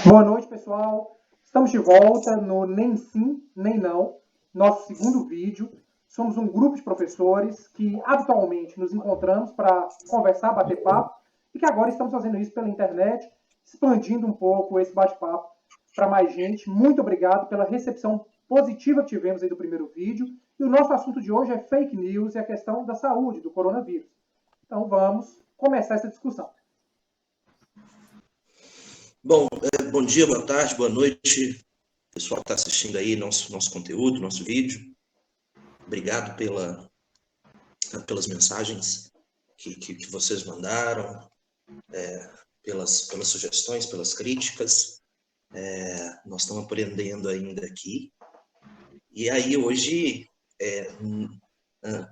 Boa noite, pessoal. Estamos de volta no Nem Sim, Nem Não, nosso segundo vídeo. Somos um grupo de professores que habitualmente nos encontramos para conversar, bater papo, e que agora estamos fazendo isso pela internet, expandindo um pouco esse bate-papo para mais gente. Muito obrigado pela recepção positiva que tivemos aí do primeiro vídeo. E o nosso assunto de hoje é fake news e a questão da saúde, do coronavírus. Então vamos começar essa discussão. Bom, bom dia, boa tarde, boa noite, pessoal que está assistindo aí nosso conteúdo, nosso vídeo. Obrigado pelas mensagens que vocês mandaram, pelas sugestões, pelas críticas. Nós estamos aprendendo ainda aqui. E aí hoje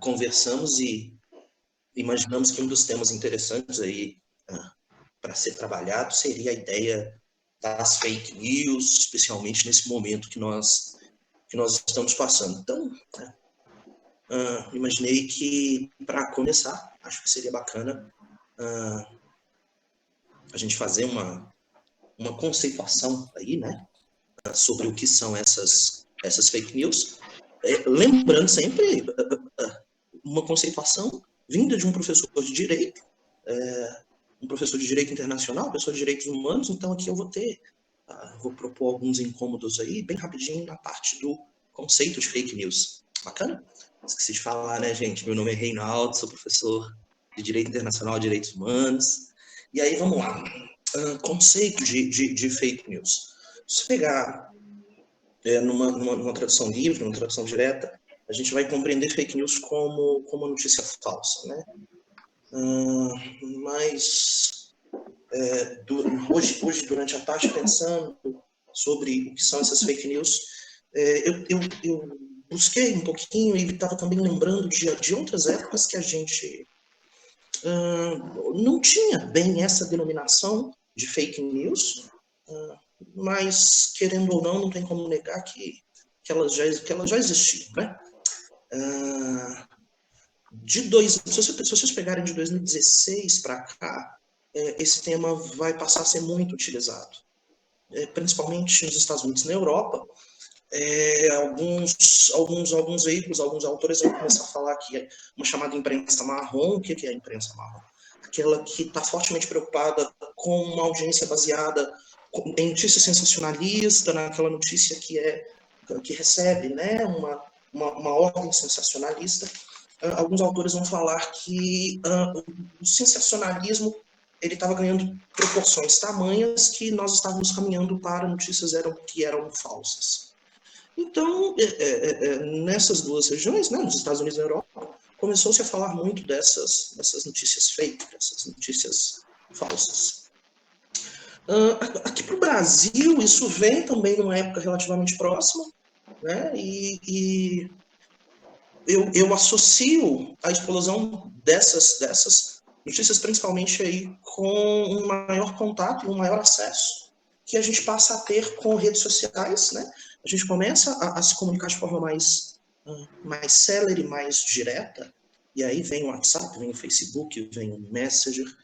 conversamos e imaginamos que um dos temas interessantes aí para ser trabalhado seria a ideia das fake news, especialmente nesse momento que nós estamos passando. Então, imaginei que, para começar, acho que seria bacana a gente fazer uma conceituação aí, né, sobre o que são essas fake news, lembrando sempre uma conceituação vinda de um professor de direito, um professor de direito internacional, professor de direitos humanos. Então aqui eu vou propor alguns incômodos aí, bem rapidinho, na parte do conceito de fake news. Bacana? Esqueci de falar, né, gente? Meu nome é Reinaldo, sou professor de direito internacional e direitos humanos. E aí, vamos lá. Conceito de fake news. Se pegar numa tradução livre, numa tradução direta, a gente vai compreender fake news como uma notícia falsa, né? Mas hoje, durante a tarde, pensando sobre o que são essas fake news, eu busquei um pouquinho e estava também lembrando de outras épocas que a gente não tinha bem essa denominação de fake news, mas, querendo ou não tem como negar que elas já existiam, né? Se vocês pegarem de 2016 para cá, esse tema vai passar a ser muito utilizado, principalmente nos Estados Unidos e na Europa. Alguns veículos, alguns autores vão começar a falar que é uma chamada imprensa marrom. O que é a imprensa marrom? Aquela que está fortemente preocupada com uma audiência baseada em notícia sensacionalista, naquela notícia que recebe, né, uma ordem sensacionalista. Alguns autores vão falar que o sensacionalismo ele estava ganhando proporções tamanhas que nós estávamos caminhando para notícias que eram falsas. Então, nessas duas regiões, né, nos Estados Unidos e na Europa, começou-se a falar muito dessas notícias fake, dessas notícias falsas. Aqui para o Brasil, isso vem também numa época relativamente próxima, né, e eu associo a explosão dessas notícias principalmente aí com um maior contato, um maior acesso que a gente passa a ter com redes sociais, né? A gente começa a se comunicar de forma mais célere, mais direta, e aí vem o WhatsApp, vem o Facebook, vem o Messenger,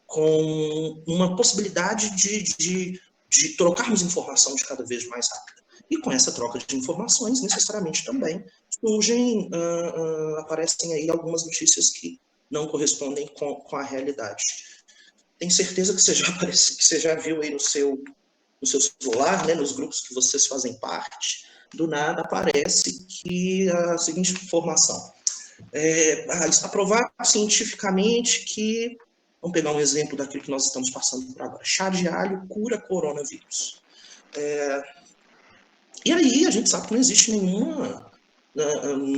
com uma possibilidade de trocarmos informação de cada vez mais rápida. E com essa troca de informações, necessariamente também aparecem aí algumas notícias que não correspondem com a realidade. Tenho certeza que você já viu aí no seu celular, né, nos grupos que vocês fazem parte, do nada aparece que a seguinte informação. Está provado cientificamente que, vamos pegar um exemplo daquilo que nós estamos passando por agora, chá de alho cura coronavírus. E aí a gente sabe que não existe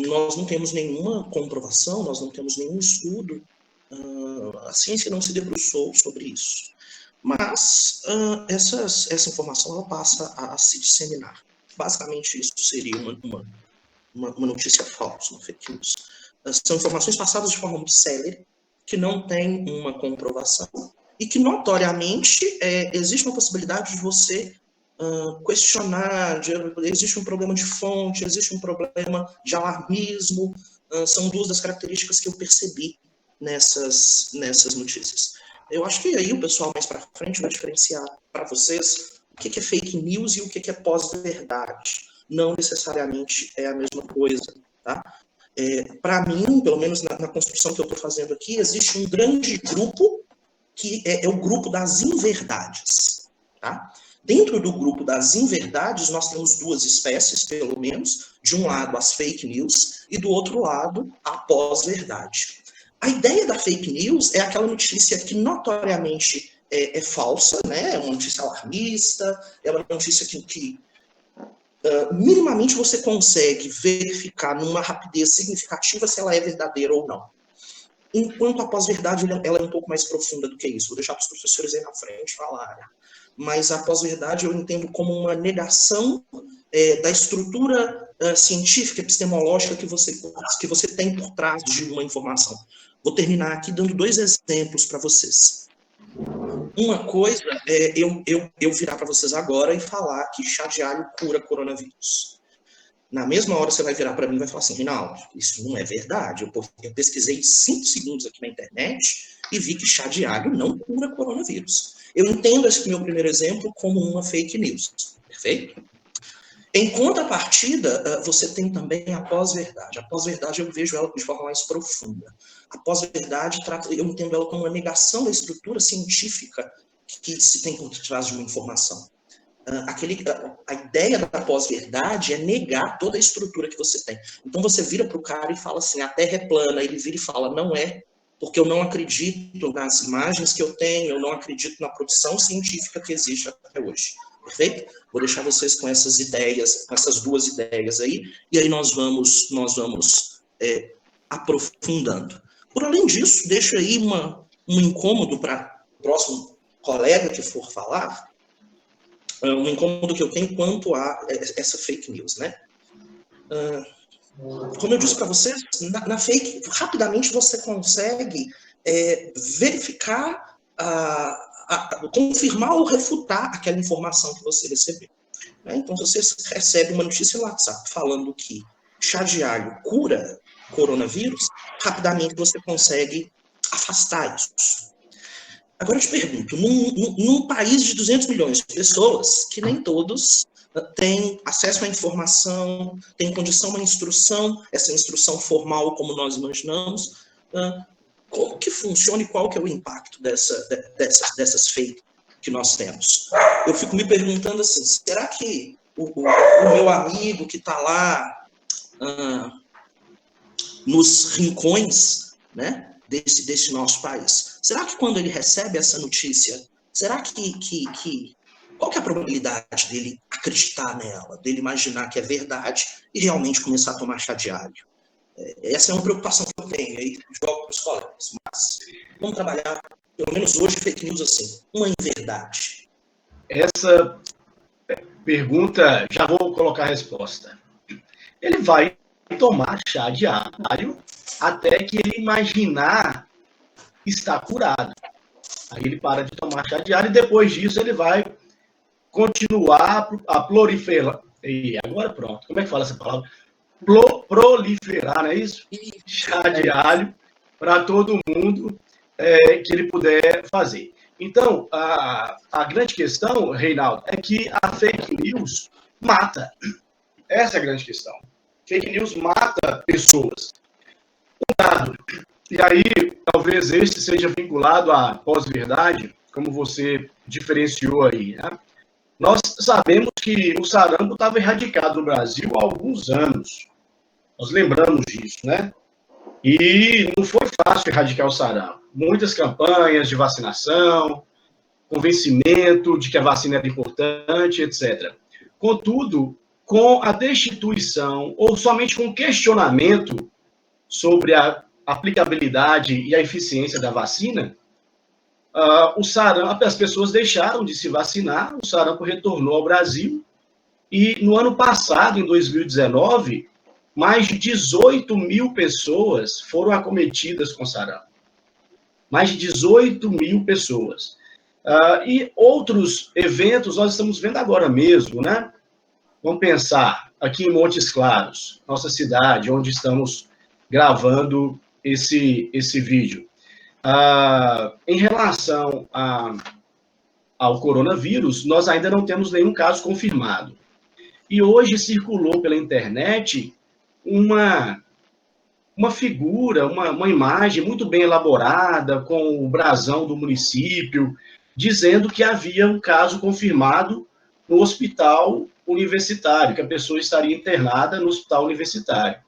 nós não temos nenhuma comprovação, nós não temos nenhum estudo, a ciência não se debruçou sobre isso. Mas essa informação ela passa a se disseminar. Basicamente isso seria uma notícia falsa, uma fake news. São informações passadas de forma muito célere, que não tem uma comprovação, e que notoriamente existe uma possibilidade de você questionar, existe um problema de fonte, existe um problema de alarmismo. São duas das características que eu percebi nessas notícias. Eu acho que aí o pessoal mais para frente vai diferenciar para vocês o que é fake news e o que é pós-verdade. Não necessariamente é a mesma coisa, tá? Para mim, pelo menos na construção que eu estou fazendo aqui, existe um grande grupo que é o grupo das inverdades, tá? Dentro do grupo das inverdades, nós temos duas espécies, pelo menos. De um lado, as fake news, e do outro lado, a pós-verdade. A ideia da fake news é aquela notícia que notoriamente é falsa, né? É uma notícia alarmista, é uma notícia que minimamente você consegue verificar numa rapidez significativa se ela é verdadeira ou não. Enquanto a pós-verdade ela é um pouco mais profunda do que isso. Vou deixar para os professores aí na frente falarem. Mas a pós-verdade eu entendo como uma negação da estrutura científica, epistemológica que você tem por trás de uma informação. Vou terminar aqui dando 2 exemplos para vocês. Uma coisa é eu virar para vocês agora e falar que chá de alho cura coronavírus. Na mesma hora você vai virar para mim e vai falar assim, Reinaldo, isso não é verdade. Eu pesquisei 5 segundos aqui na internet e vi que chá de alho não cura coronavírus. Eu entendo esse meu primeiro exemplo como uma fake news, perfeito? Em contrapartida, você tem também a pós-verdade. A pós-verdade eu vejo ela de forma mais profunda. A pós-verdade, eu entendo ela como uma negação da estrutura científica que se tem por trás de uma informação. A ideia da pós-verdade é negar toda a estrutura que você tem. Então você vira para o cara e fala assim, a Terra é plana, ele vira e fala, não é, porque eu não acredito nas imagens que eu tenho, eu não acredito na produção científica que existe até hoje. Perfeito? Vou deixar vocês com essas ideias, com essas 2 ideias aí, e aí nós vamos aprofundando. Por além disso, deixo aí um incômodo para o próximo colega que for falar, um incômodo que eu tenho quanto a essa fake news, né? Como eu disse para vocês, na fake, rapidamente você consegue verificar, confirmar ou refutar aquela informação que você recebeu. Né? Então, se você recebe uma notícia no WhatsApp falando que chá de alho cura coronavírus, rapidamente você consegue afastar isso. Agora eu te pergunto, num país de 200 milhões de pessoas, que nem todos têm acesso à informação, têm condição a uma instrução, essa instrução formal como nós imaginamos, como que funciona e qual que é o impacto dessas fake que nós temos? Eu fico me perguntando assim, será que o meu amigo que está lá nos rincões, né, desse nosso país, será que quando ele recebe essa notícia, será qual que é a probabilidade dele acreditar nela, dele imaginar que é verdade e realmente começar a tomar chá de alho? Essa é uma preocupação que eu tenho aí, jogo para os colegas, mas vamos trabalhar, pelo menos hoje, fake news assim, uma inverdade. Essa pergunta, já vou colocar a resposta. Ele vai tomar chá de alho até que ele imaginar estar curado. Aí ele para de tomar chá de alho e depois disso ele vai continuar a proliferar. E agora pronto, como é que fala essa palavra? Proliferar, não é isso? Chá de alho para todo mundo que ele puder fazer. Então, a grande questão, Reinaldo, é que a fake news mata. Essa é a grande questão. Fake news mata pessoas. E aí, talvez este seja vinculado à pós-verdade, como você diferenciou aí, né? Nós sabemos que o sarampo estava erradicado no Brasil há alguns anos. Nós lembramos disso, né? E não foi fácil erradicar o sarampo. Muitas campanhas de vacinação, convencimento de que a vacina era importante, etc. Contudo, com a destituição, ou somente com questionamento sobre a aplicabilidade e a eficiência da vacina, o sarampo, as pessoas deixaram de se vacinar, o sarampo retornou ao Brasil, e no ano passado, em 2019, mais de 18 mil pessoas foram acometidas com sarampo. Mais de 18 mil pessoas. E outros eventos nós estamos vendo agora mesmo, né? Vamos pensar aqui em Montes Claros, nossa cidade, onde estamos gravando esse vídeo. Em relação ao coronavírus, nós ainda não temos nenhum caso confirmado. E hoje circulou pela internet uma figura, uma imagem muito bem elaborada, com o brasão do município, dizendo que havia um caso confirmado no hospital universitário, que a pessoa estaria internada no hospital universitário.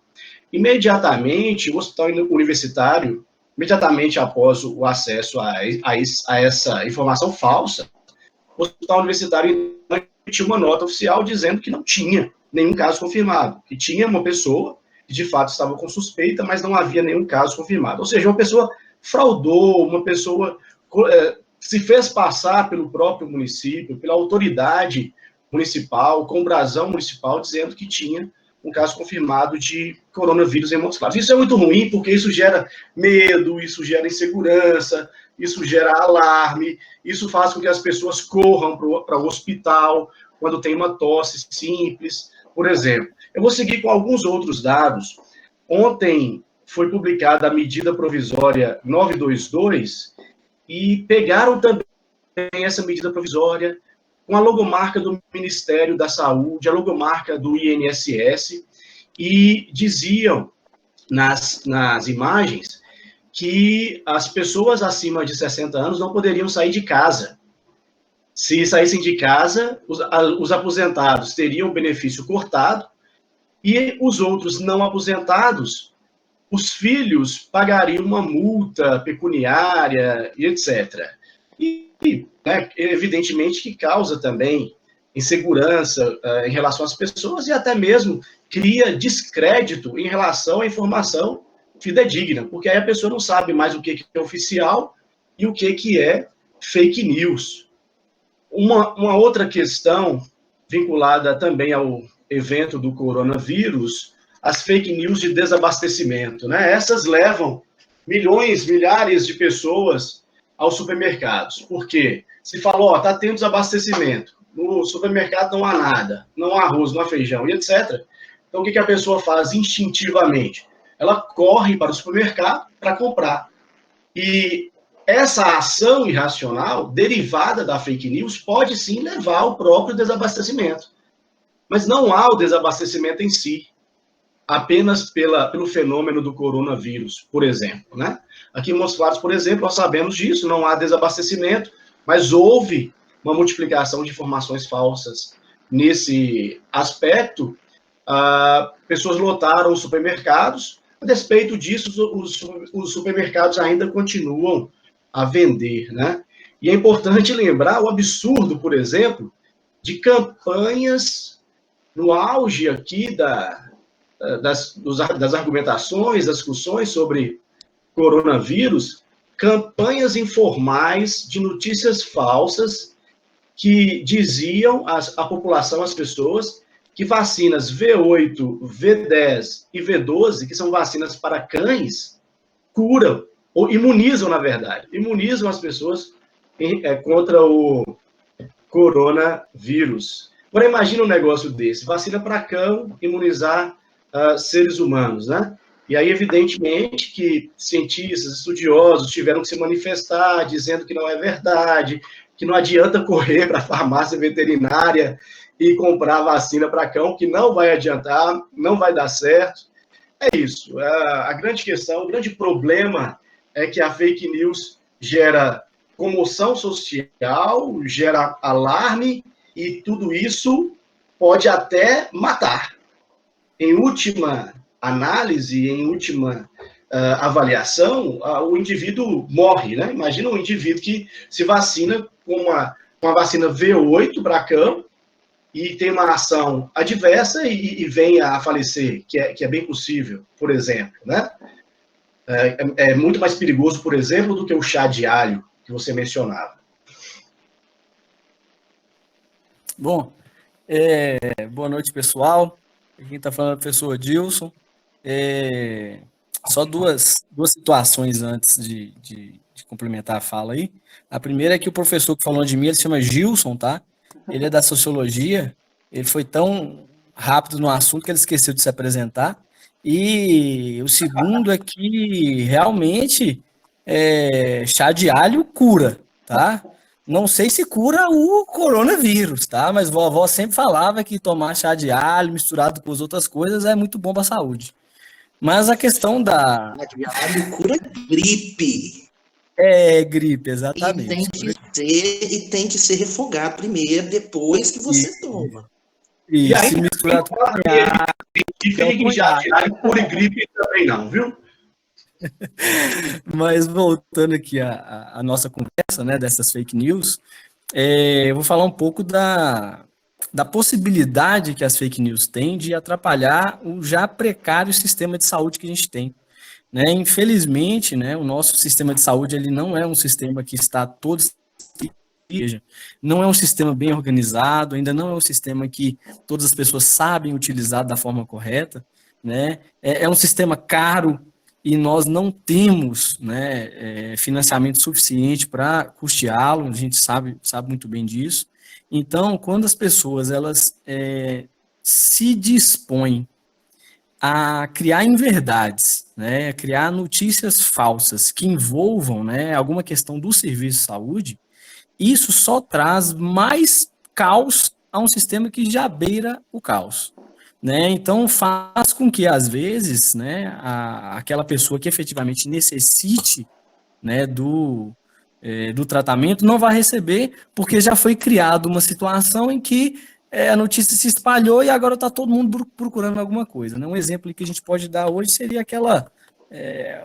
Imediatamente, o hospital universitário, imediatamente após o acesso a essa informação falsa, o hospital universitário emitiu uma nota oficial dizendo que não tinha nenhum caso confirmado, que tinha uma pessoa que de fato estava com suspeita, mas não havia nenhum caso confirmado. Ou seja, uma pessoa fraudou, uma pessoa se fez passar pelo próprio município, pela autoridade municipal, com o brasão municipal, dizendo que tinha um caso confirmado de coronavírus em Montes Claros. Isso é muito ruim, porque isso gera medo, isso gera insegurança, isso gera alarme, isso faz com que as pessoas corram para o hospital quando tem uma tosse simples, por exemplo. Eu vou seguir com alguns outros dados. Ontem foi publicada a medida provisória 922 e pegaram também essa medida provisória com a logomarca do Ministério da Saúde, a logomarca do INSS, e diziam nas imagens que as pessoas acima de 60 anos não poderiam sair de casa. Se saíssem de casa, os aposentados teriam o benefício cortado e os outros não aposentados, os filhos pagariam uma multa pecuniária e etc. E evidentemente que causa também insegurança em relação às pessoas e até mesmo cria descrédito em relação à informação fidedigna, porque aí a pessoa não sabe mais o que é oficial e o que é fake news. Uma outra questão vinculada também ao evento do coronavírus, as fake news de desabastecimento, né? Essas levam milhares de pessoas aos supermercados. Por quê? Se falou, está tendo desabastecimento, no supermercado não há nada, não há arroz, não há feijão, e etc. Então, o que a pessoa faz instintivamente? Ela corre para o supermercado para comprar. E essa ação irracional, derivada da fake news, pode sim levar ao próprio desabastecimento. Mas não há o desabastecimento em si, apenas pelo fenômeno do coronavírus, por exemplo, né? Aqui em Montes Claros, por exemplo, nós sabemos disso, não há desabastecimento, mas houve uma multiplicação de informações falsas nesse aspecto. Pessoas lotaram os supermercados, a despeito disso, os supermercados ainda continuam a vender, né? E é importante lembrar o absurdo, por exemplo, de campanhas no auge aqui das argumentações, das discussões sobre coronavírus, campanhas informais de notícias falsas que diziam à população, às pessoas, que vacinas V8, V10 e V12, que são vacinas para cães, curam, ou imunizam, na verdade, imunizam as pessoas contra o coronavírus. Agora, imagina um negócio desse, vacina para cão, imunizar seres humanos, né? E aí, evidentemente, que cientistas, estudiosos tiveram que se manifestar, dizendo que não é verdade, que não adianta correr para a farmácia veterinária e comprar vacina para cão, que não vai adiantar, não vai dar certo. É isso. A grande questão, o grande problema é que a fake news gera comoção social, gera alarme, e tudo isso pode até matar. Em última análise, em última avaliação, o indivíduo morre, né? Imagina um indivíduo que se vacina com uma vacina V8 para cão e tem uma ação adversa e vem a falecer, que é bem possível, por exemplo, né? É muito mais perigoso, por exemplo, do que o chá de alho que você mencionava. Bom, boa noite, pessoal. Quem está falando é o professor Dilson. Só duas situações antes de complementar a fala aí. A primeira é que o professor que falou de mim, ele se chama Gilson, tá? Ele é da Sociologia. Ele foi tão rápido no assunto que ele esqueceu de se apresentar. E o segundo é que realmente chá de alho cura, tá? Não sei se cura o coronavírus, tá? Mas vovó sempre falava que tomar chá de alho misturado com as outras coisas é muito bom para a saúde. Mas a questão da... Chá de alho cura gripe. Gripe, E tem exatamente. tem que ser refogado primeiro, depois que você toma. E Isso, aí, se misturado com e fique já tirar cura e gripe também não, viu? Mas voltando aqui à nossa conversa, né, dessas fake news, eu vou falar um pouco da possibilidade que as fake news têm de atrapalhar o já precário sistema de saúde que a gente tem. Né? Infelizmente, né, o nosso sistema de saúde ele não é um sistema que está todo, não é um sistema bem organizado, ainda não é um sistema que todas as pessoas sabem utilizar da forma correta, né? É um sistema caro e nós não temos, né, financiamento suficiente para custeá-lo, a gente sabe muito bem disso. Então, quando as pessoas elas se dispõem a criar inverdades, né, a criar notícias falsas que envolvam, né, alguma questão do serviço de saúde, isso só traz mais caos a um sistema que já beira o caos. Né? Então, faz com que, às vezes, né, aquela pessoa que efetivamente necessite, né, do tratamento não vai receber, porque já foi criada uma situação em que a notícia se espalhou e agora está todo mundo procurando alguma coisa. Né? Um exemplo que a gente pode dar hoje seria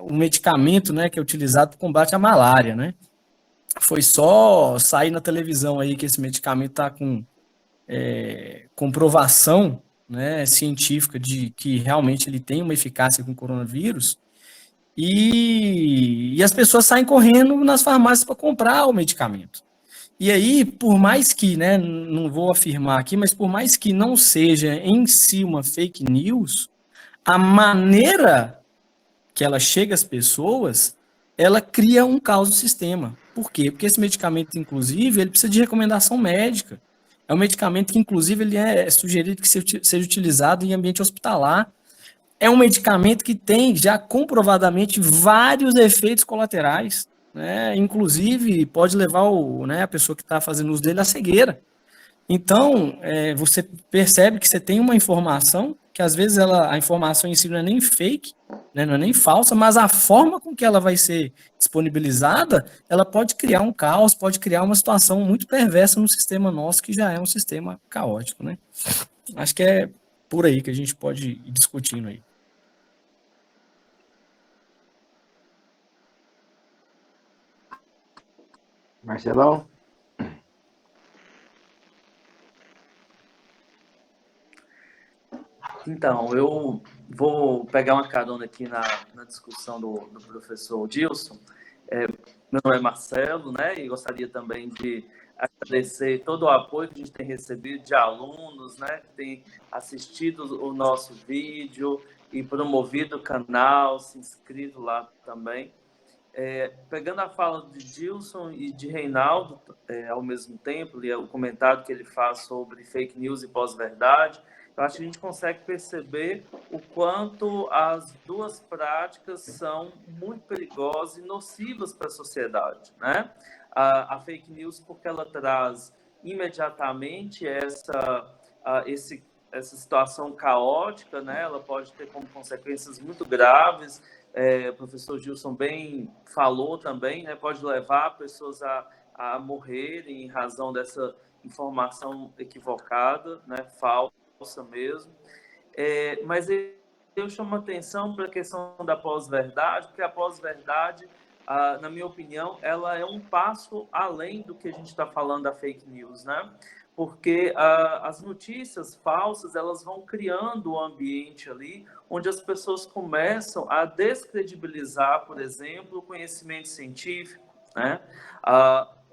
um medicamento, né, que é utilizado para combate à malária, né? Foi só sair na televisão aí que esse medicamento está com comprovação, né, científica de que realmente ele tem uma eficácia com o coronavírus, e as pessoas saem correndo nas farmácias para comprar o medicamento. E aí, por mais que, né, não vou afirmar aqui, mas por mais que não seja em si uma fake news, a maneira que ela chega às pessoas, ela cria um caos no sistema. Por quê? Porque esse medicamento, inclusive, ele precisa de recomendação médica. É um medicamento que, inclusive, ele é sugerido que seja utilizado em ambiente hospitalar. É um medicamento que tem já comprovadamente vários efeitos colaterais, né? Inclusive, pode levar a pessoa que está fazendo uso dele à cegueira. Então, você percebe que você tem uma informação que às vezes a informação em si não é nem fake, né, não é nem falsa, mas a forma com que ela vai ser disponibilizada, ela pode criar um caos, pode criar uma situação muito perversa no sistema nosso, que já é um sistema caótico, né? Acho que é por aí que a gente pode ir discutindo aí. Marcelão? Então, eu vou pegar uma carona aqui na discussão do professor Dilson. Meu nome é Marcelo, né? E gostaria também de agradecer todo o apoio que a gente tem recebido de alunos, né? Que têm assistido o nosso vídeo e promovido o canal, se inscrito lá também. Pegando a fala de Dilson e de Reinaldo, ao mesmo tempo, e o comentário que ele faz sobre fake news e pós-verdade, eu acho que a gente consegue perceber o quanto as duas práticas são muito perigosas e nocivas para a sociedade, né? A fake news, porque ela traz imediatamente essa situação caótica, né? Ela pode ter como consequências muito graves. O professor Gilson bem falou também, né? Pode levar pessoas a morrerem em razão dessa informação equivocada, né? Falsa mesmo, mas eu chamo a atenção para a questão da pós-verdade, porque a pós-verdade, na minha opinião, ela é um passo além do que a gente está falando da fake news, né? Porque as notícias falsas, elas vão criando um ambiente ali onde as pessoas começam a descredibilizar, por exemplo, o conhecimento científico, né?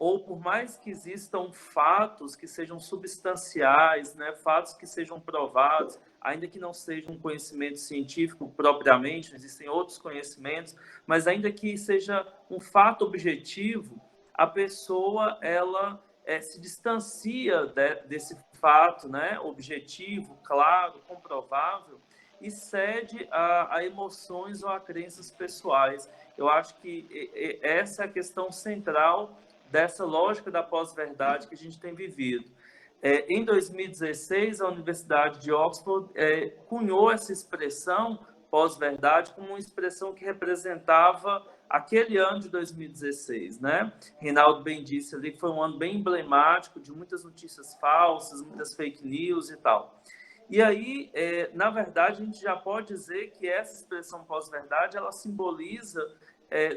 Ou por mais que existam fatos que sejam substanciais, né, fatos que sejam provados, ainda que não seja um conhecimento científico propriamente, existem outros conhecimentos, mas ainda que seja um fato objetivo, a pessoa ela se distancia desse fato, né, objetivo, claro, comprovável, e cede a emoções ou a crenças pessoais. Eu acho que essa é a questão central dessa lógica da pós-verdade que a gente tem vivido. Em 2016, a Universidade de Oxford cunhou essa expressão pós-verdade como uma expressão que representava aquele ano de 2016, né? Reinaldo bem disse ali que foi um ano bem emblemático de muitas notícias falsas, muitas fake news e tal. E aí, na verdade, a gente já pode dizer que essa expressão pós-verdade, ela simboliza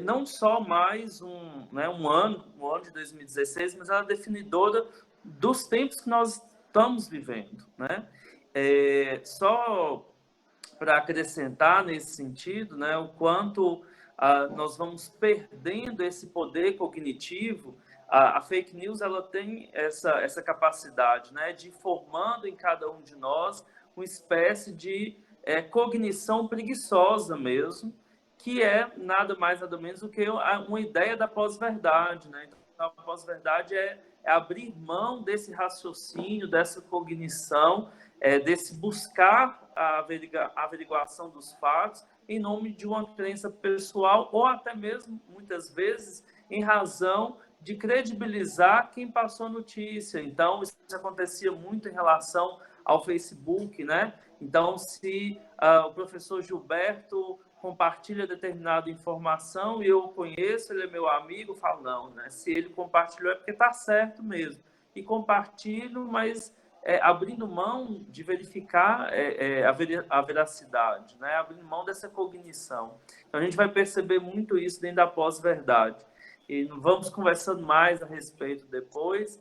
não só mais um ano de 2016, mas ela é definidora dos tempos que nós estamos vivendo, né? Só para acrescentar nesse sentido, né, o quanto nós vamos perdendo esse poder cognitivo. A fake news, ela tem essa capacidade, né, de ir formando em cada um de nós uma espécie de cognição preguiçosa mesmo, que é nada mais nada menos do que uma ideia da pós-verdade, né? Então, a pós-verdade é abrir mão desse raciocínio, dessa cognição, desse buscar a averiguação dos fatos em nome de uma crença pessoal ou até mesmo, muitas vezes, em razão de credibilizar quem passou a notícia. Então, isso acontecia muito em relação ao Facebook, né? Então, se o professor Gilberto compartilha determinada informação e eu o conheço, ele é meu amigo, eu falo, não, né? Se ele compartilhou é porque está certo mesmo. E compartilho, mas abrindo mão de verificar a veracidade, né? Abrindo mão dessa cognição. Então, a gente vai perceber muito isso dentro da pós-verdade. E vamos conversando mais a respeito depois.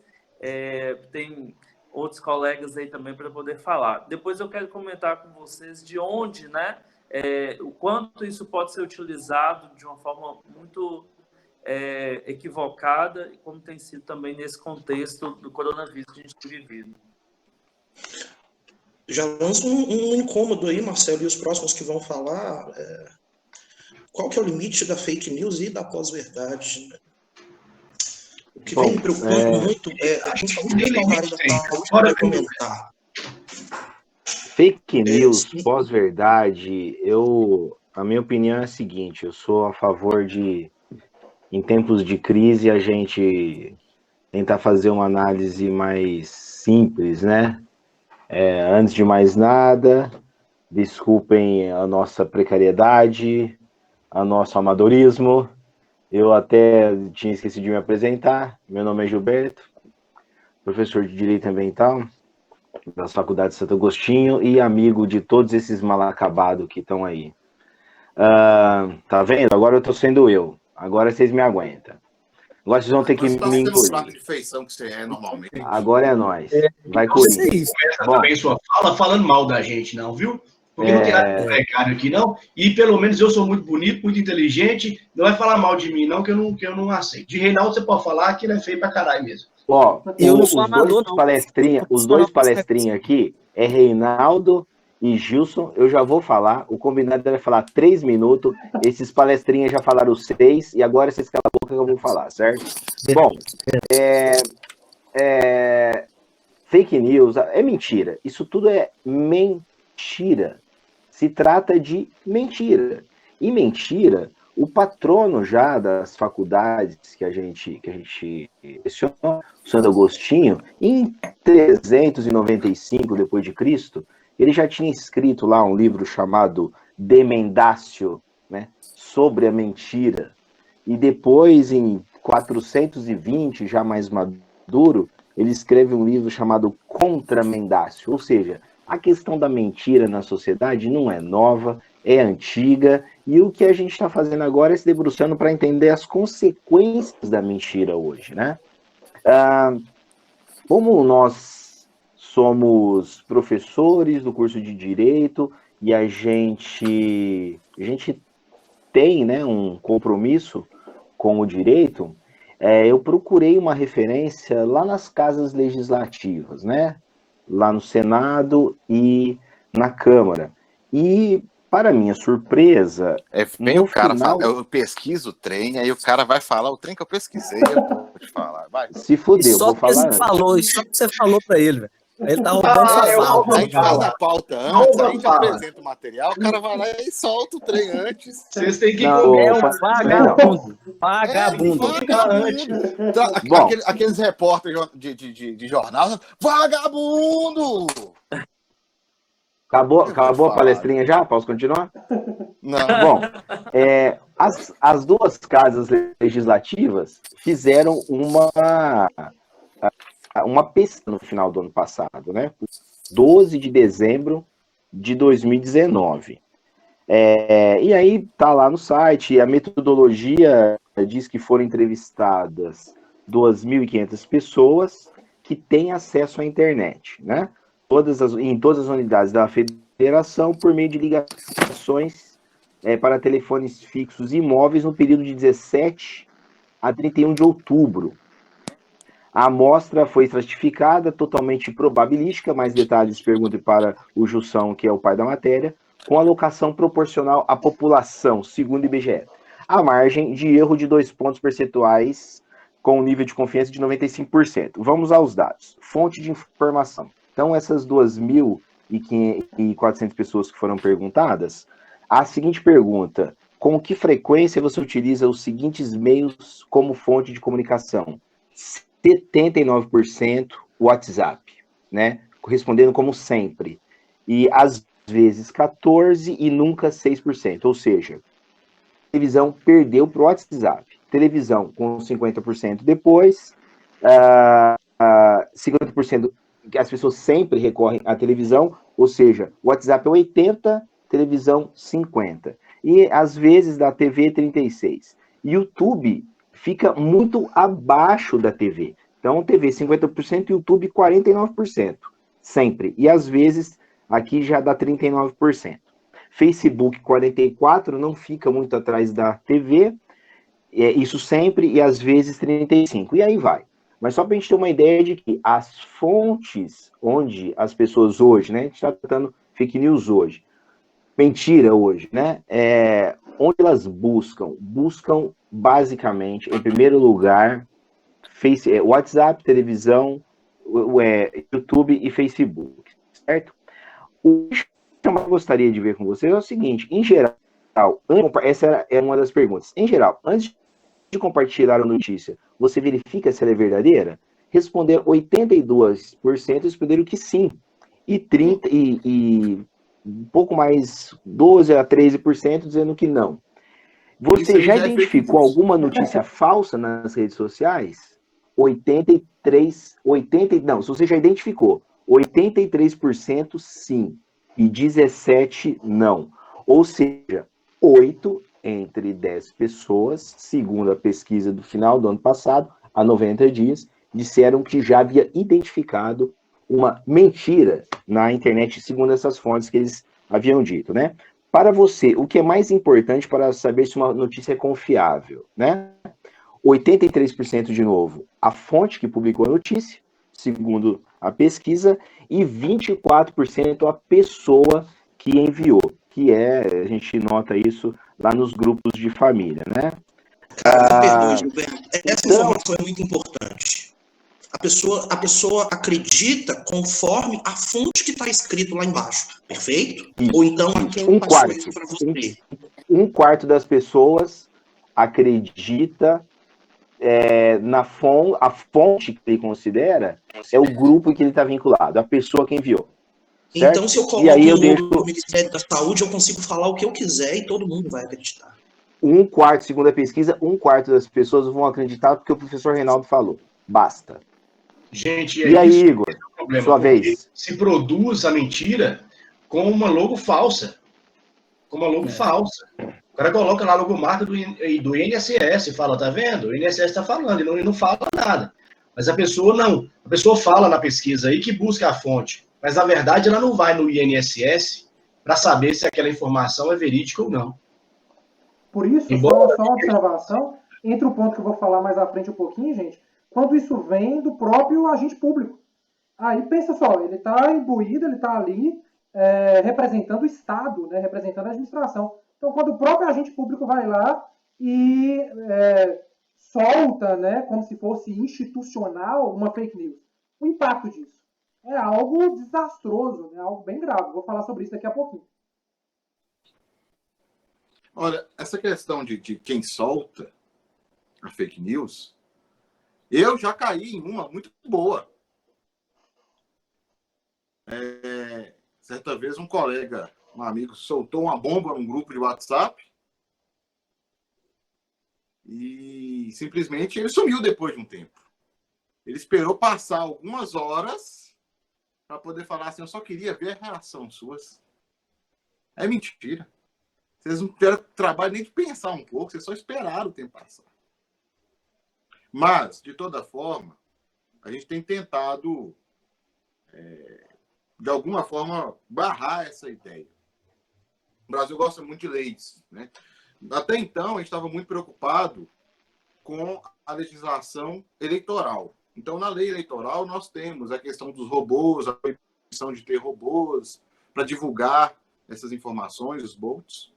Tem outros colegas aí também para poder falar. Depois eu quero comentar com vocês de onde, né? O quanto isso pode ser utilizado de uma forma muito equivocada, e como tem sido também nesse contexto do coronavírus que a gente tem vivido. Já lança um incômodo aí, Marcelo, e os próximos que vão falar. Qual que é o limite da fake news e da pós-verdade? O que vem me preocupando muito a gente pode comentar. Fake news, pós-verdade, a minha opinião é a seguinte, eu sou a favor de, em tempos de crise, a gente tentar fazer uma análise mais simples, né? Antes de mais nada, desculpem a nossa precariedade, o nosso amadorismo. Eu até tinha esquecido de me apresentar. Meu nome é Gilberto, professor de Direito Ambiental da Faculdade de Santo Agostinho e amigo de todos esses mal acabados que estão aí. Tá vendo? Agora eu tô sendo eu. Agora vocês me aguentam. Agora vocês vão ter que me engolir. De feição que você é normalmente. Agora é nós. Vai Corinthians. Bom, também sua fala falando mal da gente, não, viu? Porque não tem nada de precário aqui, não. E pelo menos eu sou muito bonito, muito inteligente. Não vai falar mal de mim, não, que eu não aceito. De Reinaldo você pode falar que ele é feio pra caralho mesmo. Ó, eu não sou amador, os dois palestrinhas aqui é Reinaldo e Gilson. Eu já vou falar. O combinado é falar 3 minutos. Esses palestrinhas já falaram 6. E agora vocês calam a boca que eu vou falar, certo? Bom, fake news é mentira. Isso tudo é mentira. Se trata de mentira. E mentira, o patrono já das faculdades que a gente mencionou, Santo Agostinho, em 395 depois de Cristo, ele já tinha escrito lá um livro chamado De Mendatio, né, sobre a mentira. E depois, em 420, já mais maduro, ele escreve um livro chamado Contra Mendatio, ou seja, a questão da mentira na sociedade não é nova, é antiga, e o que a gente está fazendo agora é se debruçando para entender as consequências da mentira hoje, né? Como nós somos professores do curso de Direito e a gente tem, né, um compromisso com o direito, eu procurei uma referência lá nas casas legislativas, né? Lá no Senado e na Câmara. E, para minha surpresa... Vem o cara final... fala, eu pesquiso o trem, aí o cara vai falar o trem que eu pesquisei, eu vou te falar. Vai. Se fudeu, vou falar. Só que você falou para ele, velho. Ele tá roubando sua eu fala. vou A gente faz falar. a pauta Não antes, vou a gente falar. apresenta o material, o cara vai lá e solta o trem antes. Vocês têm que Não, comer. É um vagabundo. É, Vagabundo. vagabundo. Bom. Aqueles repórteres de jornal, vagabundo! Acabou a falar. palestrinha já? Posso continuar? Não. Bom, as duas casas legislativas fizeram uma pesquisa no final do ano passado, né? 12 de dezembro de 2019. E aí tá lá no site, a metodologia diz que foram entrevistadas 2.500 pessoas que têm acesso à internet, né? Em todas as unidades da federação, por meio de ligações para telefones fixos e móveis no período de 17 a 31 de outubro. A amostra foi estratificada, totalmente probabilística, mais detalhes pergunte para o Jussão, que é o pai da matéria, com alocação proporcional à população, segundo o IBGE. A margem de erro de 2 pontos percentuais, com um nível de confiança de 95%. Vamos aos dados. Fonte de informação. Então, essas 2.400 pessoas que foram perguntadas, a seguinte pergunta: com que frequência você utiliza os seguintes meios como fonte de comunicação? 79% WhatsApp, né? Respondendo como sempre. E às vezes 14% e nunca 6%. Ou seja, televisão perdeu para o WhatsApp. Televisão com 50% depois, 50% que as pessoas sempre recorrem à televisão, ou seja, o WhatsApp é 80%, televisão 50%. E às vezes da TV 36%. YouTube fica muito abaixo da TV. Então, TV 50%, YouTube 49%, sempre. E às vezes aqui já dá 39%. Facebook 44%, não fica muito atrás da TV, isso sempre, e às vezes 35%. E aí vai. Mas só para a gente ter uma ideia de que as fontes onde as pessoas hoje, né, a gente está tratando fake news hoje, mentira hoje, né, onde elas buscam basicamente, em primeiro lugar, WhatsApp, televisão, YouTube e Facebook, certo? O que eu gostaria de ver com vocês é o seguinte: em geral, essa é uma das perguntas. Em geral, antes de compartilhar a notícia, você verifica se ela é verdadeira? Responderam 82%, responderam que sim. E um pouco mais, 12% a 13% dizendo que não. Você já identificou alguma notícia falsa nas redes sociais? 83%, não, se você já identificou, 83% sim, e 17% não. Ou seja, 8 entre 10 pessoas, segundo a pesquisa do final do ano passado, há 90 dias, disseram que já havia identificado uma mentira na internet, segundo essas fontes que eles haviam dito, né? Para você, o que é mais importante para saber se uma notícia é confiável, né? 83% de novo, a fonte que publicou a notícia, segundo a pesquisa, e 24% a pessoa que enviou, a gente nota isso lá nos grupos de família, né? Cara, me perdoe, Gilberto. Essa informação é muito importante. A pessoa acredita conforme a fonte que está escrito lá embaixo, perfeito? Isso, ou então a quem passou isso para você? Um quarto das pessoas acredita a fonte que ele considera é o grupo que ele está vinculado, a pessoa que enviou. Certo? Então, se eu coloco o logo do Ministério da Saúde, eu consigo falar o que eu quiser e todo mundo vai acreditar. Um quarto, segundo a pesquisa, um quarto das pessoas vão acreditar porque o professor Reinaldo falou. Basta. Gente, e aí, isso Igor, é o problema, sua vez. Se produz a mentira com uma logo falsa. Com uma logo falsa. O cara coloca lá a logomarca do INSS e fala, tá vendo? O INSS está falando, e não fala nada. Mas a pessoa não. A pessoa fala na pesquisa aí que busca a fonte. Mas, na verdade, ela não vai no INSS para saber se aquela informação é verídica ou não. Por isso, só uma observação, entre o ponto que eu vou falar mais à frente um pouquinho, gente, quando isso vem do próprio agente público. Aí, pensa só, ele está imbuído, ele está ali representando o Estado, né, representando a administração. Então, quando o próprio agente público vai lá e solta, né, como se fosse institucional, uma fake news. O impacto disso. é algo desastroso, né? Algo bem grave. Vou falar sobre isso daqui a pouquinho. Olha, essa questão de quem solta a fake news, eu já caí em uma muito boa. Certa vez um colega, um amigo, soltou uma bomba num grupo de WhatsApp e simplesmente ele sumiu depois de um tempo. Ele esperou passar algumas horas para poder falar assim, eu só queria ver a reação suas. É mentira. Vocês não tiveram trabalho nem de pensar um pouco, vocês só esperaram o tempo passar. Mas, de toda forma, a gente tem tentado, de alguma forma, barrar essa ideia. O Brasil gosta muito de leis, né? Até então, a gente estava muito preocupado com a legislação eleitoral. Então, na lei eleitoral, nós temos a questão dos robôs, a proibição de ter robôs para divulgar essas informações, os bots.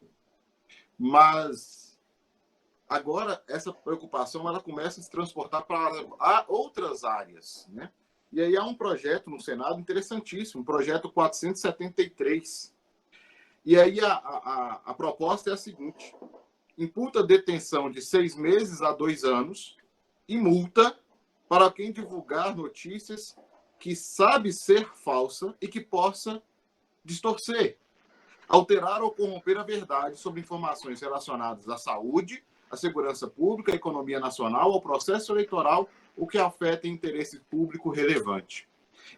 Mas agora essa preocupação ela começa a se transportar para outras áreas, né? E aí há um projeto no Senado interessantíssimo, o projeto 473. E aí a proposta é a seguinte: imputa detenção de 6 meses a 2 anos e multa para quem divulgar notícias que sabe ser falsa e que possa distorcer, alterar ou corromper a verdade sobre informações relacionadas à saúde, à segurança pública, à economia nacional, ao processo eleitoral, o que afeta interesse público relevante.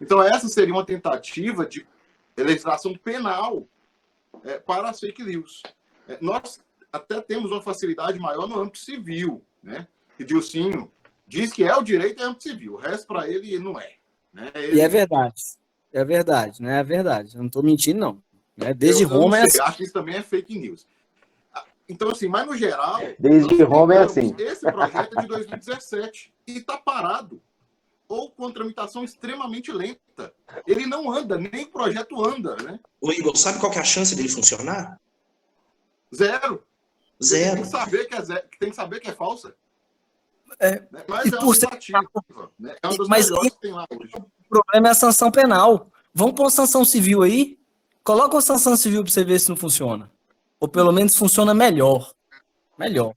Então, essa seria uma tentativa de legislação penal para as fake news. Nós até temos uma facilidade maior no âmbito civil, né? E Dilcinho diz que é o direito é âmbito civil, o resto para ele não é. Né? E é verdade. É verdade, né? É verdade. Eu não estou mentindo, não. Desde Roma é assim. Acho que isso também é fake news. Então, assim, mas no geral... Desde Roma é assim. Esse projeto é de 2017 e está parado. Ou com tramitação extremamente lenta. Ele não anda, nem o projeto anda, né? Ô, Igor, sabe qual que é a chance dele funcionar? Zero. Zero. Tem que saber que é falsa. E Mas é uma por ser- tentativa. Né? É uma das Mas melhores que tem lá hoje. O problema é a sanção penal. Vamos pôr uma sanção civil aí? Coloca uma sanção civil para você ver se não funciona. Ou pelo menos funciona melhor. Melhor.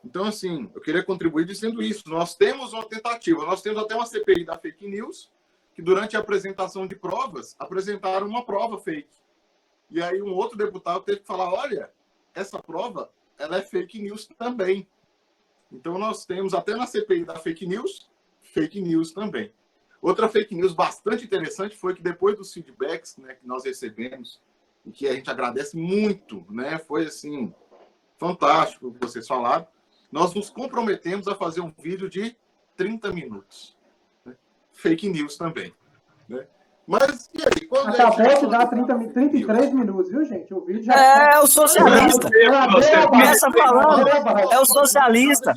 Então, assim, eu queria contribuir dizendo isso. Nós temos uma tentativa. Nós temos até uma CPI da fake news, que durante a apresentação de provas, apresentaram uma prova fake. E aí um outro deputado teve que falar, olha, essa prova, ela é fake news também. Então, nós temos até na CPI da fake news também. Outra fake news bastante interessante foi que depois dos feedbacks, né, que nós recebemos, e que a gente agradece muito, né, foi assim, fantástico o que vocês falaram, nós nos comprometemos a fazer um vídeo de 30 minutos. Né? Fake news também. Né? Mas, e aí? Quando acabou de dar 33 minutos, viu, gente? O vídeo já... É o socialista. Começa falando, é o socialista.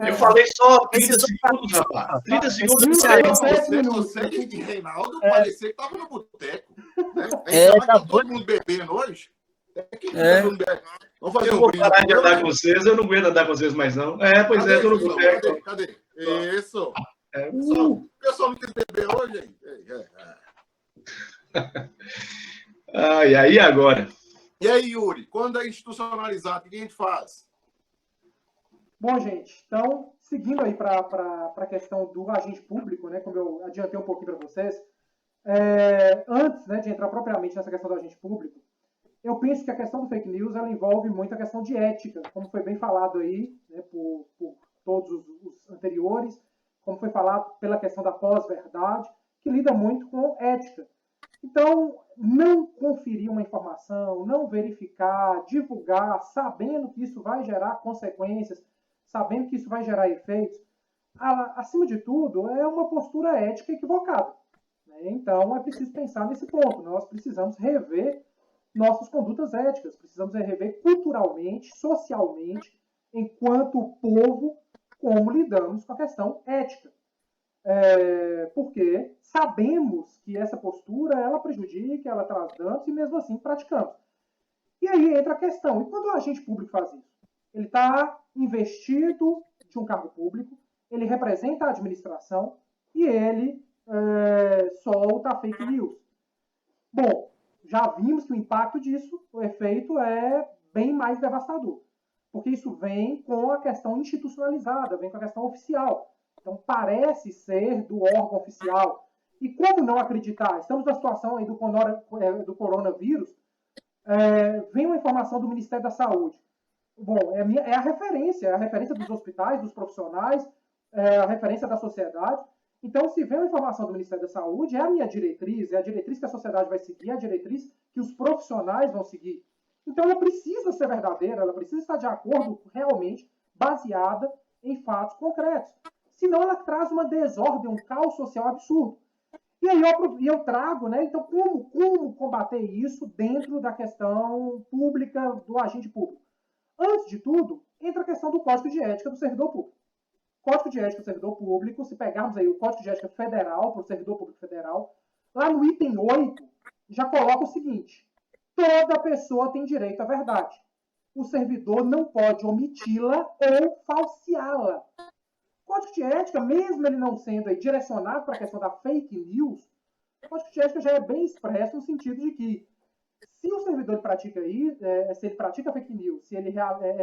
Eu falei só 30 segundos, rapaz. 30 segundos. Você e Reinaldo parecia que estava no boteco. Né? Tá todo mundo bebendo hoje. Vamos fazer eu vou parar de andar com vocês, eu não aguento andar com vocês mais, não. Pois cadê, tô no boteco. Cadê? Isso. O pessoal não quis beber hoje, E aí agora? E aí, Yuri, quando é institucionalizado, o que a gente faz? Bom, gente, então, seguindo aí para a questão do agente público, né, como eu adiantei um pouquinho para vocês, antes, né, de entrar propriamente nessa questão do agente público, eu penso que a questão do fake news ela envolve muito a questão de ética, como foi bem falado aí, né, por todos os anteriores, como foi falado pela questão da pós-verdade, que lida muito com ética. Então, não conferir uma informação, não verificar, divulgar, sabendo que isso vai gerar consequências, sabendo que isso vai gerar efeitos, acima de tudo, é uma postura ética equivocada. Né? Então, é preciso pensar nesse ponto. Nós precisamos rever nossas condutas éticas, precisamos rever culturalmente, socialmente, enquanto povo, como lidamos com a questão ética. Porque sabemos que essa postura ela prejudica, ela traz danos e mesmo assim praticamos. E aí entra a questão, e quando o agente público faz isso? Ele está investido de um cargo público, ele representa a administração e ele solta a fake news. Bom, já vimos que o impacto disso, o efeito é bem mais devastador, porque isso vem com a questão institucionalizada, vem com a questão oficial. Então, parece ser do órgão oficial. E como não acreditar? Estamos na situação aí do coronavírus, vem uma informação do Ministério da Saúde. Bom, é a referência dos hospitais, dos profissionais, a referência da sociedade. Então, se vem uma informação do Ministério da Saúde, é a minha diretriz, é a diretriz que a sociedade vai seguir, é a diretriz que os profissionais vão seguir. Então, ela precisa ser verdadeira, ela precisa estar de acordo realmente, baseada em fatos concretos. Senão, ela traz uma desordem, um caos social absurdo. E aí eu trago, né? Então, como combater isso dentro da questão pública, do agente público? Antes de tudo, entra a questão do Código de Ética do Servidor Público. Código de Ética do Servidor Público, se pegarmos aí o Código de Ética Federal, para o Servidor Público Federal, lá no item 8, já coloca o seguinte: toda pessoa tem direito à verdade. O servidor não pode omiti-la ou falseá-la. O Código de Ética, mesmo ele não sendo aí direcionado para a questão da fake news, o Código de Ética já é bem expresso no sentido de que, se o servidor pratica se ele pratica fake news, se ele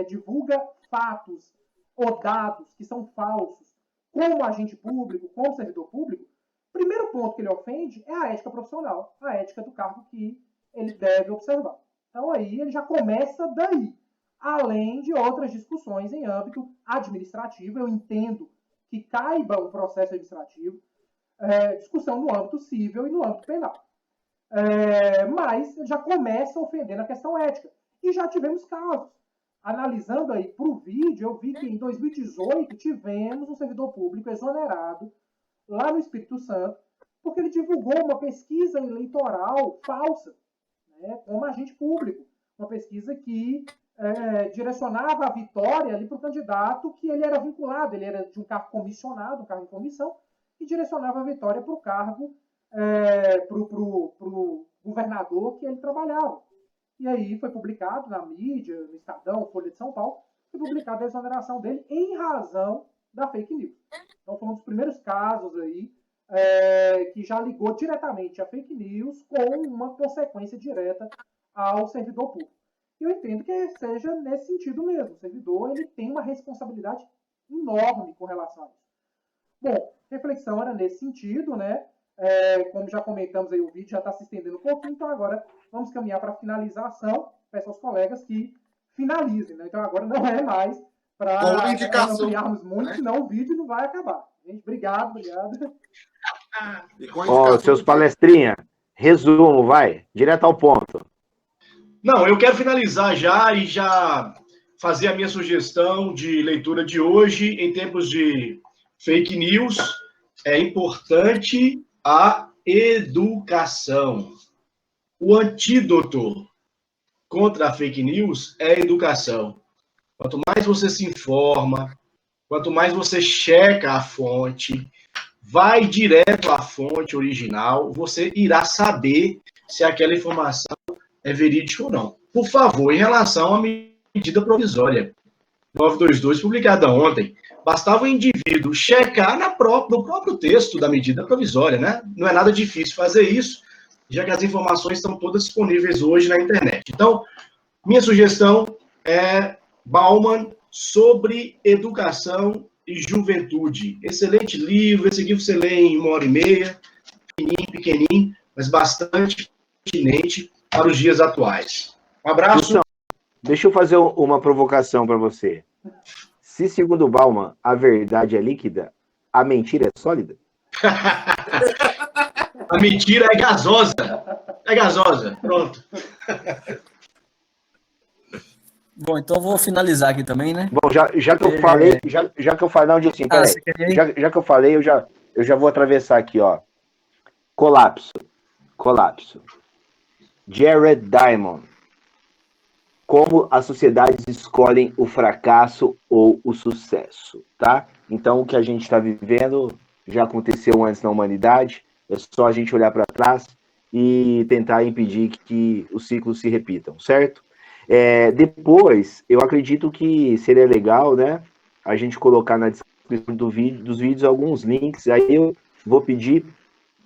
divulga fatos ou dados que são falsos, como agente público, como servidor público, o primeiro ponto que ele ofende é a ética profissional, a ética do cargo que ele deve observar. Então aí ele já começa daí, além de outras discussões em âmbito administrativo. Eu entendo que caiba um processo administrativo, discussão no âmbito civil e no âmbito penal. Mas já começa ofendendo a questão ética. E já tivemos casos. Analisando aí para o vídeo, eu vi que em 2018 tivemos um servidor público exonerado lá no Espírito Santo, porque ele divulgou uma pesquisa eleitoral falsa, né, como agente público. Uma pesquisa que direcionava a vitória ali para o candidato que ele era vinculado, ele era de um cargo comissionado, um cargo em comissão, e direcionava a vitória para o cargo, para o governador que ele trabalhava. E aí foi publicado na mídia, no Estadão, Folha de São Paulo, foi publicada a exoneração dele em razão da fake news. Então foi um dos primeiros casos aí que já ligou diretamente a fake news com uma consequência direta ao servidor público. Eu entendo que seja nesse sentido mesmo. O servidor ele tem uma responsabilidade enorme com relação a isso. Bom, reflexão era nesse sentido, né? Como já comentamos aí, o vídeo já está se estendendo um pouquinho, então agora vamos caminhar para a finalização. Peço aos colegas que finalizem, né? Então agora não é mais para ampliarmos muito, né? Senão o vídeo não vai acabar. Gente, obrigado. Seus palestrinha, resumo, vai, direto ao ponto. Não, eu quero finalizar já fazer a minha sugestão de leitura de hoje em tempos de fake news. É importante a educação. O antídoto contra a fake news é a educação. Quanto mais você se informa, quanto mais você checa a fonte, vai direto à fonte original, você irá saber se aquela informação é verídica ou não. Por favor, em relação à medida provisória 922, publicada ontem, bastava o indivíduo checar no próprio texto da medida provisória, né? Não é nada difícil fazer isso, já que as informações estão todas disponíveis hoje na internet. Então, minha sugestão é Bauman sobre educação e juventude. Excelente livro, esse aqui você lê em 1h30, pequenininho, mas bastante pertinente para os dias atuais. Um abraço. Então, deixa eu fazer uma provocação para você. Se, segundo Bauman, a verdade é líquida, a mentira é sólida? A mentira é gasosa. É gasosa. Pronto. Bom, então vou finalizar aqui também, né? Bom, já que eu falei, já que eu falei, não, Dilcinho, peraí. Já que eu falei, eu já vou atravessar aqui, ó. Colapso. Jared Diamond. Como as sociedades escolhem o fracasso ou o sucesso, tá? Então, o que a gente está vivendo já aconteceu antes na humanidade, é só a gente olhar para trás e tentar impedir que os ciclos se repitam, certo? Depois, eu acredito que seria legal, né, a gente colocar na descrição dos vídeos alguns links, aí Vou pedir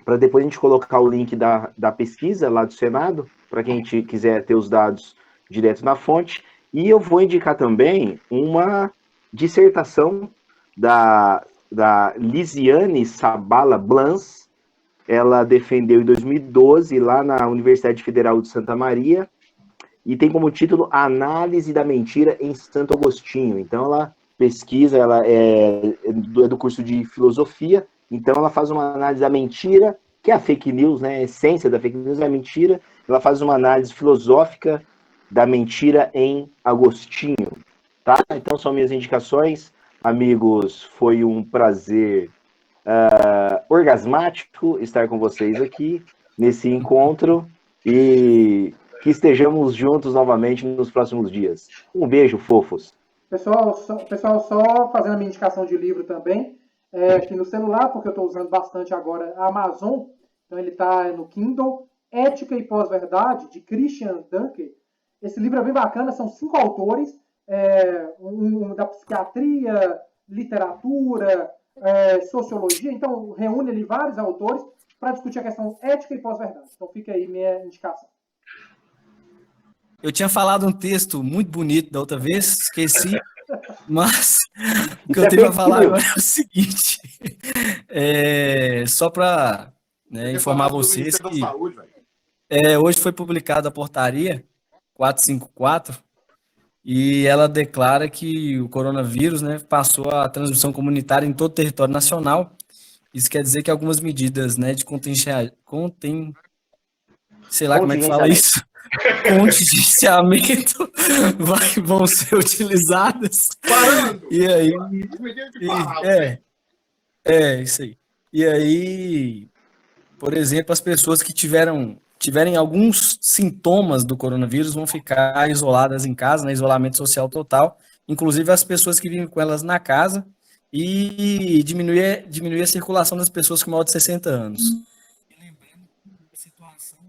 para depois a gente colocar o link da pesquisa lá do Senado, para quem quiser ter os dados direto na fonte. E eu vou indicar também uma dissertação da Lisiane Sabala Blans. Ela defendeu em 2012 lá na Universidade Federal de Santa Maria, e tem como título Análise da Mentira em Santo Agostinho. Então ela pesquisa, ela é do curso de filosofia, então ela faz uma análise da mentira, que é a fake news, né? A essência da fake news é a mentira. Ela faz uma análise filosófica da mentira em Agostinho, tá? Então são minhas indicações. Amigos, foi um prazer orgasmático estar com vocês aqui nesse encontro e que estejamos juntos novamente nos próximos dias. Um beijo, fofos. Pessoal, só fazendo a minha indicação de livro também, aqui no celular, porque eu estou usando bastante agora a Amazon, então ele está no Kindle, Ética e Pós-Verdade, de Christian Dunker. Esse livro é bem bacana, são 5 autores, um da psiquiatria, literatura, sociologia, então reúne ali vários autores para discutir a questão ética e pós-verdade. Então fica aí minha indicação. Eu tinha falado um texto muito bonito da outra vez, esqueci, mas o que eu tenho para falar agora é o seguinte, só para informar vocês que hoje foi publicada a portaria 454 e ela declara que o coronavírus, passou a transmissão comunitária em todo o território nacional. Isso quer dizer que algumas medidas, de sei lá como é que fala isso, contingenciamento vão ser utilizadas. Parando! E aí... Isso aí. E aí, por exemplo, as pessoas que tiverem alguns sintomas do coronavírus vão ficar isoladas em casa, isolamento social total, inclusive as pessoas que vivem com elas na casa, e diminuir a circulação das pessoas com maior de 60 anos. E lembrando que a situação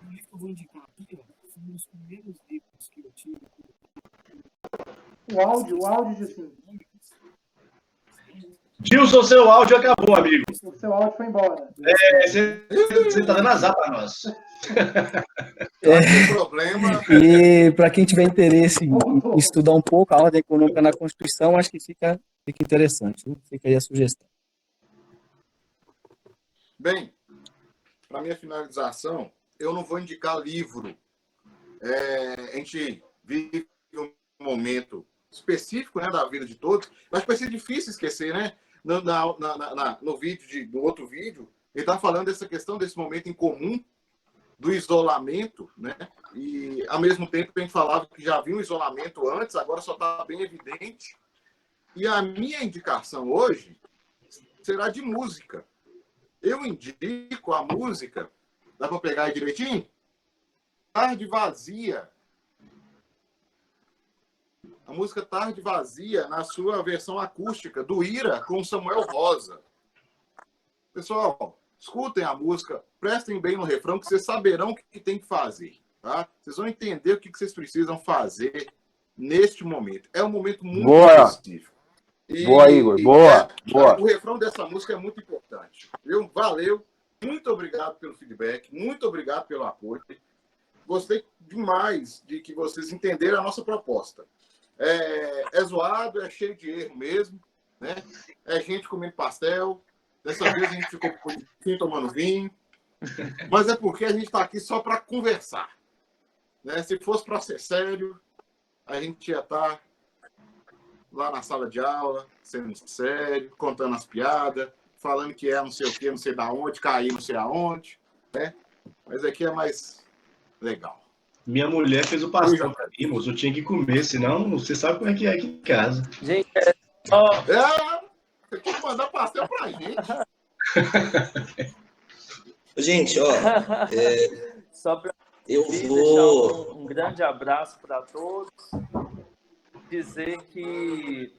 o livro que eu vou indicar aqui, foi um dos primeiros livros que eu tive. O áudio de sim. Gilson, seu áudio acabou, amigo. O seu áudio foi embora. Você tá dando azar para nós. Problema. E para quem tiver interesse em estudar um pouco a ordem econômica na Constituição, acho que fica interessante. Fica aí a sugestão. Bem, para minha finalização, eu não vou indicar livro. A gente vive um momento específico, da vida de todos, mas vai ser difícil esquecer, no vídeo no outro vídeo, ele está falando dessa questão desse momento em comum do isolamento, E ao mesmo tempo a gente falava que já havia um isolamento antes, agora só está bem evidente. E a minha indicação hoje será de música. Eu indico a música, dá para pegar aí direitinho? Tarde Vazia. A música Tarde Vazia, na sua versão acústica, do Ira com Samuel Rosa. Pessoal, escutem a música, prestem bem no refrão, que vocês saberão o que tem que fazer. Tá? Vocês vão entender o que vocês precisam fazer neste momento. É um momento muito específico. Boa, Igor. Boa. O refrão dessa música é muito importante. Viu? Valeu. Muito obrigado pelo feedback. Muito obrigado pelo apoio. Gostei demais de que vocês entenderam a nossa proposta. É zoado, é cheio de erro mesmo, É gente comendo pastel. Dessa vez a gente ficou um pouquinho tomando vinho. Mas é porque a gente está aqui só para conversar. Se fosse para ser sério, a gente ia estar lá na sala de aula, sendo sério, contando as piadas, falando que não sei o que, não sei da onde, cair não sei aonde, Mas aqui é mais legal. Minha mulher fez o pastel para mim, moço. Eu tinha que comer, senão você sabe como é que é aqui em casa. Gente, você tem que mandar pastel pra gente. Gente, só para eu deixar vou... um grande abraço para todos. Dizer que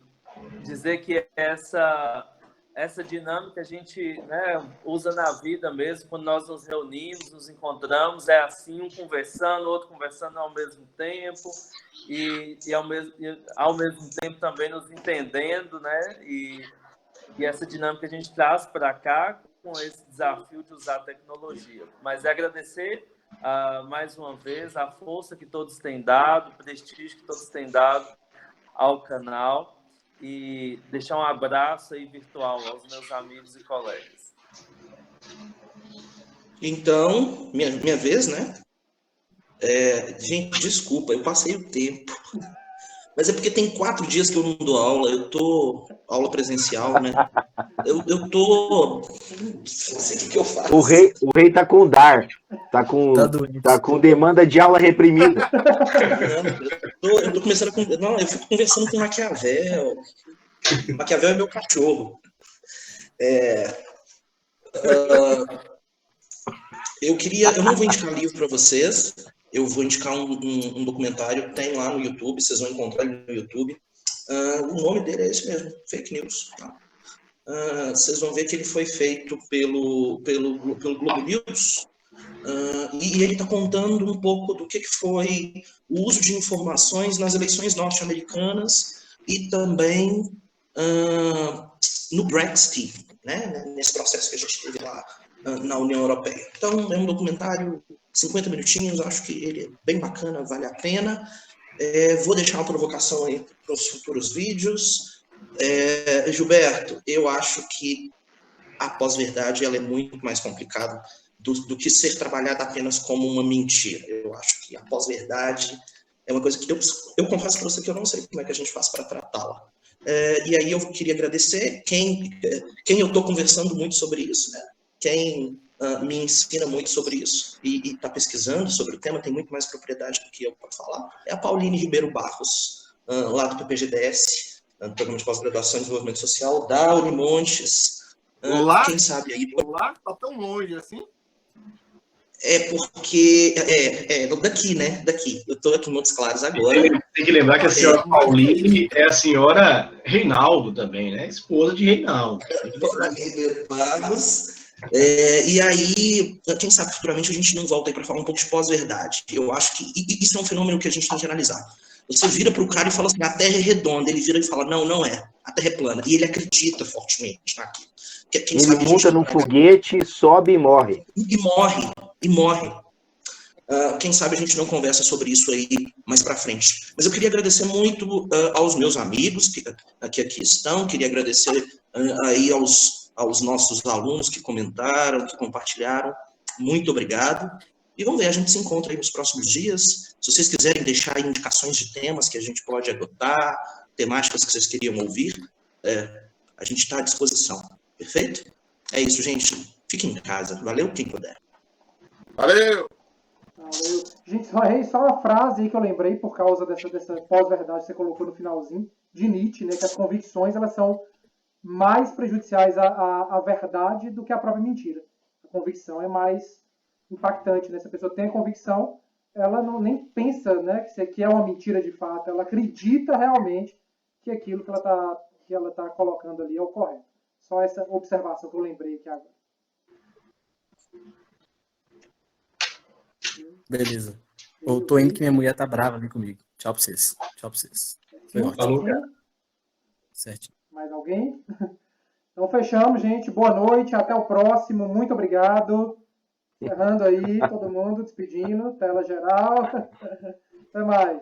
essa dinâmica a gente usa na vida mesmo, quando nós nos reunimos, nos encontramos, é assim, um conversando, outro conversando ao mesmo tempo, e ao mesmo tempo também nos entendendo, E E essa dinâmica a gente traz para cá com esse desafio de usar a tecnologia. Mas é agradecer mais uma vez a força que todos têm dado, o prestígio que todos têm dado ao canal e deixar um abraço aí virtual aos meus amigos e colegas. Então, minha vez, né? Gente, desculpa, eu passei o tempo. Mas é porque tem 4 dias que eu não dou aula, eu tô aula presencial, né? Eu tô. Não sei o que eu faço. O rei tá com DAR, tá com demanda de aula reprimida. Eu tô começando com. Não, eu fico conversando com Maquiavel. Maquiavel é meu cachorro. Eu não vou indicar livro para vocês, eu vou indicar um documentário que tem lá no YouTube, vocês vão encontrar ele no YouTube. O nome dele é esse mesmo, Fake News. Tá? Vocês vão ver que ele foi feito pelo Globo News, e ele está contando um pouco do que foi o uso de informações nas eleições norte-americanas e também no Brexit, né, nesse processo que a gente teve lá na União Europeia. Então, é um documentário, 50 minutinhos, acho que ele é bem bacana, vale a pena. Vou deixar uma provocação aí para os futuros vídeos. Gilberto, eu acho que a pós-verdade ela é muito mais complicada do que ser trabalhada apenas como uma mentira. Eu acho que a pós-verdade é uma coisa que eu confesso para você que eu não sei como é que a gente faz para tratá-la. E aí eu queria agradecer quem eu estou conversando muito sobre isso, né? Quem me ensina muito sobre isso e está pesquisando sobre o tema, tem muito mais propriedade do que eu para falar, é a Pauline Ribeiro Barros, lá do PPGDS, do Programa de Pós-Graduação em Desenvolvimento Social, da Unimontes. Olá? Quem sabe aí... Olá? Tá tão longe assim? Porque... daqui, né? Daqui. Eu estou aqui em Montes Claros agora. Tem que lembrar que a senhora Pauline é a senhora Reinaldo também, né? Esposa de Reinaldo. Ribeiro Barros... e aí, quem sabe futuramente a gente não volta aí para falar um pouco de pós-verdade. Eu acho que isso é um fenômeno que a gente tem que analisar. Você vira para o cara e fala assim, a Terra é redonda. Ele vira e fala, não, não é. A Terra é plana. E ele acredita fortemente naquilo. Ele monta num foguete, sobe e morre. E morre. Quem sabe a gente não conversa sobre isso aí mais para frente. Mas eu queria agradecer muito aos meus amigos que aqui estão. Queria agradecer aí aos nossos alunos que comentaram, que compartilharam. Muito obrigado. E vamos ver, a gente se encontra aí nos próximos dias. Se vocês quiserem deixar aí indicações de temas que a gente pode adotar, temáticas que vocês queriam ouvir, a gente está à disposição. Perfeito? É isso, gente. Fiquem em casa. Valeu quem puder. Valeu! Gente, só uma frase aí que eu lembrei por causa dessa pós-verdade que você colocou no finalzinho, de Nietzsche, né, que as convicções elas são mais prejudiciais à verdade do que a própria mentira. A convicção é mais impactante, né? Se a pessoa tem a convicção, ela nem pensa, né, que é uma mentira de fato, ela acredita realmente que aquilo que ela tá colocando ali é o correto. Só essa observação que eu lembrei aqui agora. Beleza. Eu tô indo que minha mulher tá brava ali comigo. Tchau pra vocês. Foi ótimo. Falou, cara. Certinho. Mais alguém? Então fechamos, gente. Boa noite, até o próximo. Muito obrigado. Encerrando aí, todo mundo despedindo. Tela geral. Até mais.